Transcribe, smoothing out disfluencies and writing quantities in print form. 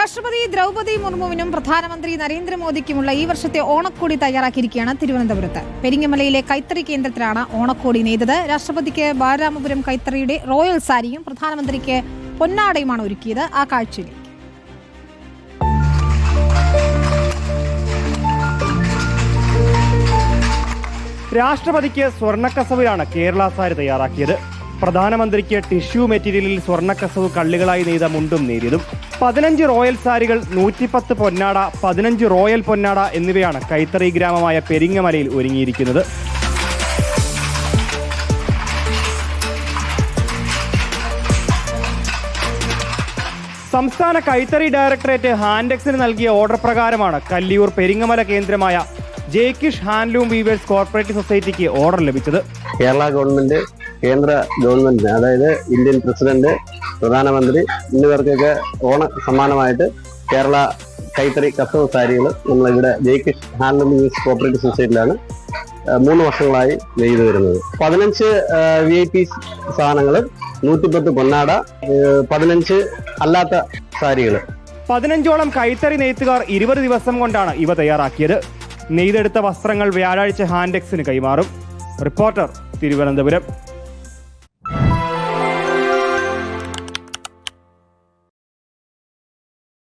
രാഷ്ട്രപതി ദ്രൗപദി മുർമുവിനും പ്രധാനമന്ത്രി നരേന്ദ്രമോദിക്കുമുള്ള ഈ വർഷത്തെ ഓണക്കോടി തയ്യാറാക്കിയിരിക്കുകയാണ് തിരുവനന്തപുരത്ത്. പെരിങ്ങമലയിലെ കൈത്തറി കേന്ദ്രത്തിലാണ് ഓണക്കോടി നെയ്തത്. രാഷ്ട്രപതിക്ക് ബാലരാമപുരം കൈത്തറിയുടെ റോയൽ സാരിയും പ്രധാനമന്ത്രിക്ക് പൊന്നാടയുമാണ് ഒരുക്കിയത്. ആ കാഴ്ചയിലേക്ക്. രാഷ്ട്രപതിക്ക് സ്വർണ്ണക്കസവിലാണ് കേരള സാരി തയ്യാറാക്കിയത്. പ്രധാനമന്ത്രിക്ക് ടിഷ്യൂ മെറ്റീരിയലിൽ സ്വർണ്ണക്കസവ് കള്ളികളായി നെയ്ത മുണ്ടും നേരിയതും. 15 റോയൽ സാരികൾ, 110 പൊന്നാട, 15 റോയൽ പൊന്നാട എന്നിവയാണ് കൈത്തറി ഗ്രാമമായ പെരിങ്ങമലയിൽ ഒരുങ്ങിയിരിക്കുന്നത്. സംസ്ഥാന കൈത്തറി ഡയറക്ടറേറ്റ് ഹാൻഡെക്സിന് നൽകിയ ഓർഡർ പ്രകാരമാണ് കല്ലിയൂർ പെരിങ്ങമല കേന്ദ്രമായ ജേക്കിഷ് ഹാൻഡ്ലൂം വീവേഴ്സ് കോർപ്പറേറ്റീവ് സൊസൈറ്റിക്ക് ഓർഡർ ലഭിച്ചത്. കേരള ഗവൺമെന്റ്, കേന്ദ്ര ഗവൺമെന്റിന്, അതായത് ഇന്ത്യൻ പ്രസിഡന്റ്, പ്രധാനമന്ത്രി എന്നിവർക്കൊക്കെ ഓണ സമ്മാനമായിട്ട് കേരള കൈത്തറി കസവ് സാരികൾ നമ്മളിവിടെ ജേക്കിഷ് ഹാൻഡ്ലൂം വീവേഴ്സ് കോർപ്പറേറ്റീവ് സൊസൈറ്റിയിലാണ് 3 വർഷങ്ങളായി നെയ്തു വരുന്നത്. 15 VIP സാധനങ്ങളും, 110 പൊന്നാട, 15 അല്ലാത്ത സാരികൾ. 15ഓളം കൈത്തറി നെയ്ത്തുകാർ 20 ദിവസം കൊണ്ടാണ് ഇവ തയ്യാറാക്കിയത്. നെയ്തെടുത്ത വസ്ത്രങ്ങൾ വ്യാഴാഴ്ച ഹാൻഡെക്സിന് കൈമാറും. റിപ്പോർട്ടർ, തിരുവനന്തപുരം.